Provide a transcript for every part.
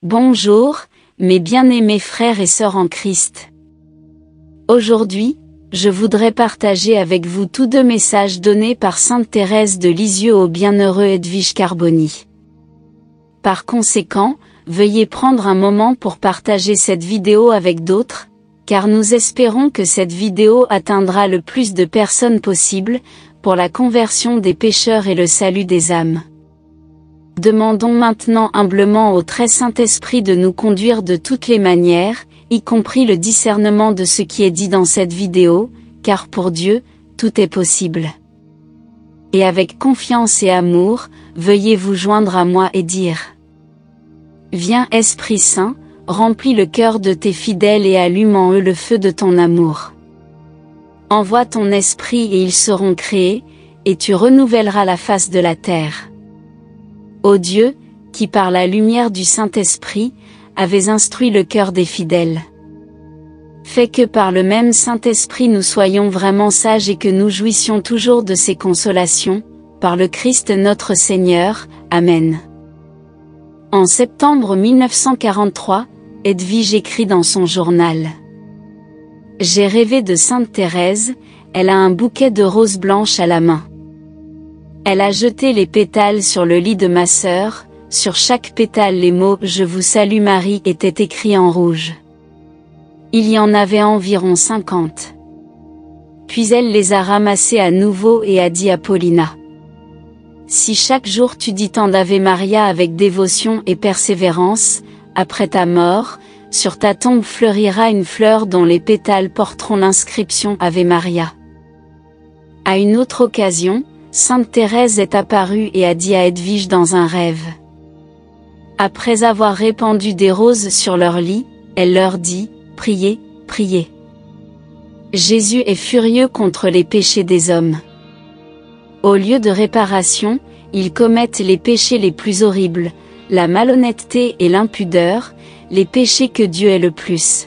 Bonjour, mes bien-aimés frères et sœurs en Christ. Aujourd'hui, je voudrais partager avec vous tous deux messages donnés par Sainte Thérèse de Lisieux au bienheureux Edwige Carboni. Par conséquent, veuillez prendre un moment pour partager cette vidéo avec d'autres, car nous espérons que cette vidéo atteindra le plus de personnes possible, pour la conversion des pécheurs et le salut des âmes. Demandons maintenant humblement au très Saint-Esprit de nous conduire de toutes les manières, y compris le discernement de ce qui est dit dans cette vidéo, car pour Dieu, tout est possible. Et avec confiance et amour, veuillez vous joindre à moi et dire: Viens Esprit Saint, remplis le cœur de tes fidèles et allume en eux le feu de ton amour. Envoie ton esprit et ils seront créés, et tu renouvelleras la face de la terre. Ô Dieu, qui par la lumière du Saint-Esprit, avez instruit le cœur des fidèles. Fais que par le même Saint-Esprit nous soyons vraiment sages et que nous jouissions toujours de ses consolations, par le Christ notre Seigneur. Amen. En septembre 1943, Edwige écrit dans son journal: J'ai rêvé de Sainte Thérèse, elle a un bouquet de roses blanches à la main. Elle a jeté les pétales sur le lit de ma sœur, sur chaque pétale les mots « Je vous salue Marie » étaient écrits en rouge. Il y en avait environ 50. Puis elle les a ramassés à nouveau et a dit à Paulina: Si chaque jour tu dis tant d'Ave Maria avec dévotion et persévérance, après ta mort, sur ta tombe fleurira une fleur dont les pétales porteront l'inscription Ave Maria. À une autre occasion, Sainte Thérèse est apparue et a dit à Edwige dans un rêve. Après avoir répandu des roses sur leur lit, elle leur dit: Priez, priez. Jésus est furieux contre les péchés des hommes. Au lieu de réparation, ils commettent les péchés les plus horribles, la malhonnêteté et l'impudeur, les péchés que Dieu est le plus.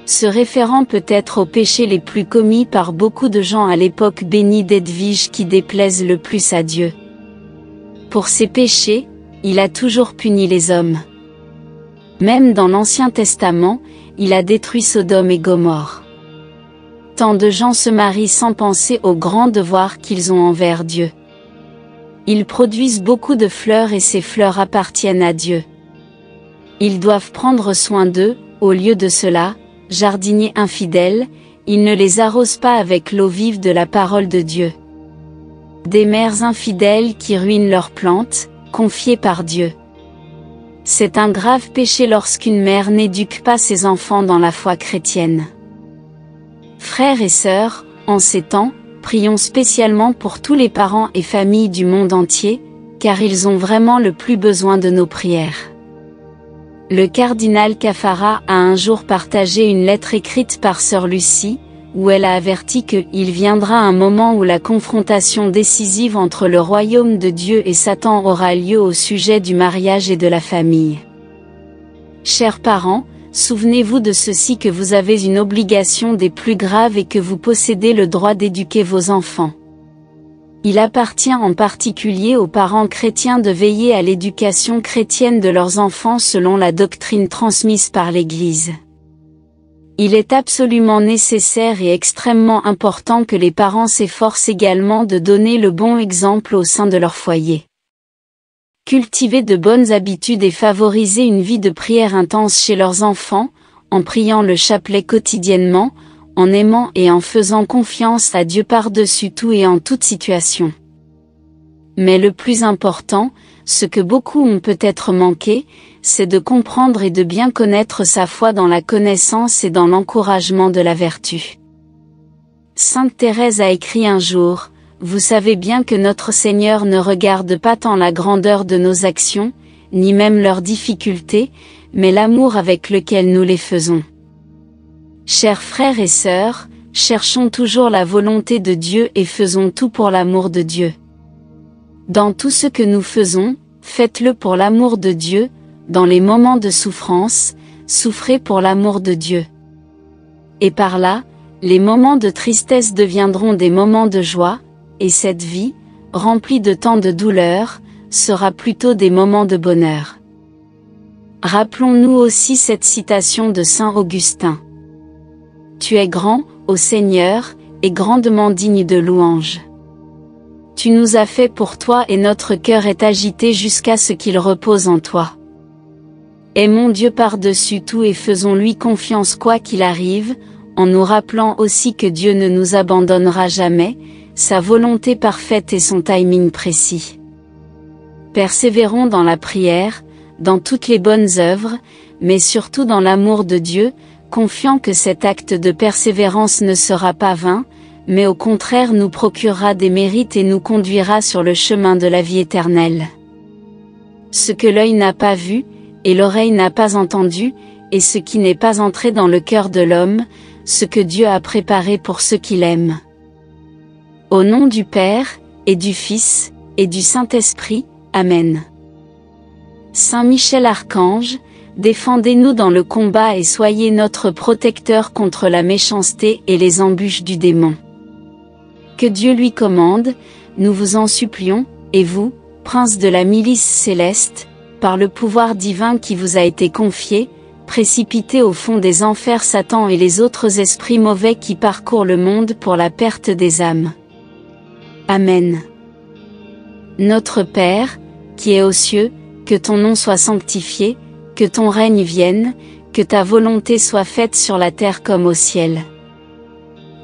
Se référant peut-être aux péchés les plus commis par beaucoup de gens à l'époque bénie d'Edwige qui déplaisent le plus à Dieu. Pour ces péchés, il a toujours puni les hommes. Même dans l'Ancien Testament, il a détruit Sodome et Gomorrhe. Tant de gens se marient sans penser aux grands devoirs qu'ils ont envers Dieu. Ils produisent beaucoup de fleurs et ces fleurs appartiennent à Dieu. Ils doivent prendre soin d'eux. Au lieu de cela, jardiniers infidèles, ils ne les arrosent pas avec l'eau vive de la parole de Dieu. Des mères infidèles qui ruinent leurs plantes, confiées par Dieu. C'est un grave péché lorsqu'une mère n'éduque pas ses enfants dans la foi chrétienne. Frères et sœurs, en ces temps, prions spécialement pour tous les parents et familles du monde entier, car ils ont vraiment le plus besoin de nos prières. Le cardinal Caffarra a un jour partagé une lettre écrite par sœur Lucie, où elle a averti qu'il viendra un moment où la confrontation décisive entre le royaume de Dieu et Satan aura lieu au sujet du mariage et de la famille. Chers parents, souvenez-vous de ceci, que vous avez une obligation des plus graves et que vous possédez le droit d'éduquer vos enfants. Il appartient en particulier aux parents chrétiens de veiller à l'éducation chrétienne de leurs enfants selon la doctrine transmise par l'Église. Il est absolument nécessaire et extrêmement important que les parents s'efforcent également de donner le bon exemple au sein de leur foyer. Cultiver de bonnes habitudes et favoriser une vie de prière intense chez leurs enfants, en priant le chapelet quotidiennement, en aimant et en faisant confiance à Dieu par-dessus tout et en toute situation. Mais le plus important, ce que beaucoup ont peut-être manqué, c'est de comprendre et de bien connaître sa foi dans la connaissance et dans l'encouragement de la vertu. Sainte Thérèse a écrit un jour: Vous savez bien que notre Seigneur ne regarde pas tant la grandeur de nos actions, ni même leurs difficultés, mais l'amour avec lequel nous les faisons. Chers frères et sœurs, cherchons toujours la volonté de Dieu et faisons tout pour l'amour de Dieu. Dans tout ce que nous faisons, faites-le pour l'amour de Dieu. Dans les moments de souffrance, souffrez pour l'amour de Dieu. Et par là, les moments de tristesse deviendront des moments de joie, et cette vie, remplie de tant de douleurs, sera plutôt des moments de bonheur. Rappelons-nous aussi cette citation de saint Augustin. Tu es grand, ô Seigneur, et grandement digne de louange. Tu nous as fait pour toi et notre cœur est agité jusqu'à ce qu'il repose en toi. Aimons Dieu par-dessus tout et faisons-lui confiance quoi qu'il arrive, en nous rappelant aussi que Dieu ne nous abandonnera jamais, sa volonté parfaite et son timing précis. Persévérons dans la prière, dans toutes les bonnes œuvres, mais surtout dans l'amour de Dieu, confiant que cet acte de persévérance ne sera pas vain, mais au contraire nous procurera des mérites et nous conduira sur le chemin de la vie éternelle. Ce que l'œil n'a pas vu, et l'oreille n'a pas entendu, et ce qui n'est pas entré dans le cœur de l'homme, ce que Dieu a préparé pour ceux qui l'aiment. Au nom du Père, et du Fils, et du Saint-Esprit, Amen. Saint Michel Archange, défendez-nous dans le combat et soyez notre protecteur contre la méchanceté et les embûches du démon. Que Dieu lui commande, nous vous en supplions, et vous, prince de la milice céleste, par le pouvoir divin qui vous a été confié, précipitez au fond des enfers Satan et les autres esprits mauvais qui parcourent le monde pour la perte des âmes. Amen. Notre Père, qui es aux cieux, que ton nom soit sanctifié, que ton règne vienne, que ta volonté soit faite sur la terre comme au ciel.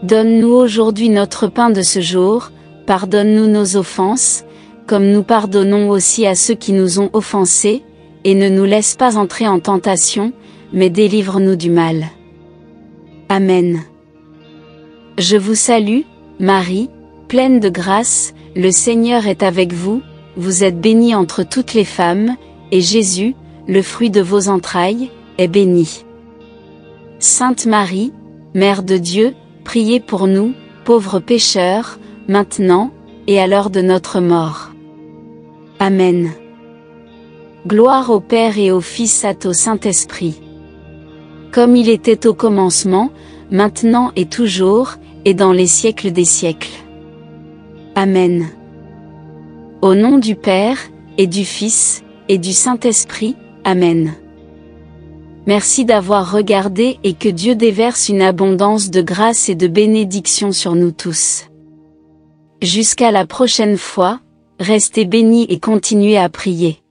Donne-nous aujourd'hui notre pain de ce jour, pardonne-nous nos offenses, comme nous pardonnons aussi à ceux qui nous ont offensés, et ne nous laisse pas entrer en tentation, mais délivre-nous du mal. Amen. Je vous salue, Marie, pleine de grâce, le Seigneur est avec vous, vous êtes bénie entre toutes les femmes, et Jésus, le fruit de vos entrailles, est béni. Sainte Marie, Mère de Dieu, priez pour nous, pauvres pécheurs, maintenant, et à l'heure de notre mort. Amen. Gloire au Père et au Fils et au Saint-Esprit. Comme il était au commencement, maintenant et toujours, et dans les siècles des siècles. Amen. Au nom du Père, et du Fils, et du Saint-Esprit, Amen. Merci d'avoir regardé et que Dieu déverse une abondance de grâce et de bénédiction sur nous tous. Jusqu'à la prochaine fois, restez bénis et continuez à prier.